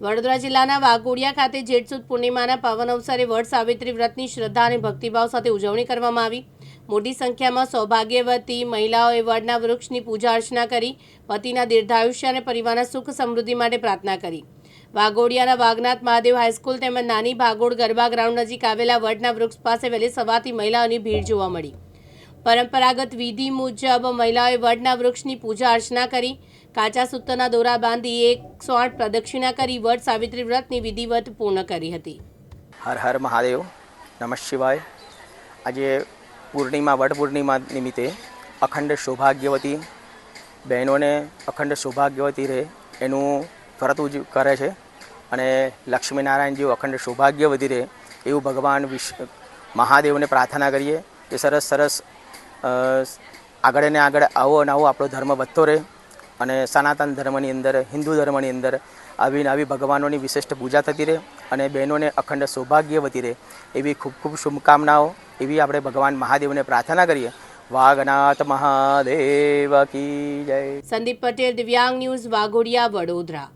વડોદરા જિલ્લાના વાઘોડિયા ખાતે જેઠ સુદ પૂર્ણિમાના પાવન અવસરે વડ સાવિત્રી વ્રતની શ્રદ્ધા અને ભક્તિભાવ સાથે ઉજવણી કરવામાં આવી। મોટી સંખ્યામાં સૌભાગ્યવતી મહિલાઓએ વડના વૃક્ષની પૂજા અર્ચના કરી પતિના દીર્ઘાયુષ્ય અને પરિવારના સુખ સમૃદ્ધિ માટે પ્રાર્થના કરી। વાઘોડિયાના વાઘનાથ મહાદેવ હાઈસ્કૂલ તેમજ નાની ભાગોળ ગરબા ગ્રાઉન્ડ નજીક આવેલા વડના વૃક્ષ પાસે વહેલી સવારથી મહિલાઓની ભીડ જોવા મળી। પરંપરાગત વિધિ મુજબ મહિલાઓએ વડના વૃક્ષની પૂજા અર્ચના કરી કાચા સૂતરના દોરા બાંધી 108 પ્રદક્ષિણા કરી વડ સાવિત્રી વ્રતની વિધિવત પૂર્ણ કરી હતી। હર હર મહાદેવ, નમઃ શિવાય। આજે પૂર્ણિમા વડ પૂર્ણિમા નિમિત્તે અખંડ સૌભાગ્યવતી બહેનોને અખંડ સૌભાગ્યવતી રહે એનું વ્રત કરે છે અને લક્ષ્મીનારાયણજી અખંડ સૌભાગ્યવતી રહે એવું ભગવાન મહાદેવને પ્રાર્થના કરીએ કે સરસ સરસ આગળ ને આગળ આવો અને આવો આપણો ધર્મ વધતો રહે અને સનાતન ધર્મની અંદર હિન્દુ ધર્મની અંદર આવી નવી ભગવાનોની વિશિષ્ટ પૂજા થતી રહે અને બહેનોને અખંડ સૌભાગ્યવતી રહે એવી ખૂબ ખૂબ શુભકામનાઓ એવી આપણે ભગવાન મહાદેવને પ્રાર્થના કરીએ। વાઘનાથ મહાદેવ કી જય। સંદીપ પટેલ, દિવ્યાંગ ન્યૂઝ, વાઘોડિયા, વડોદરા।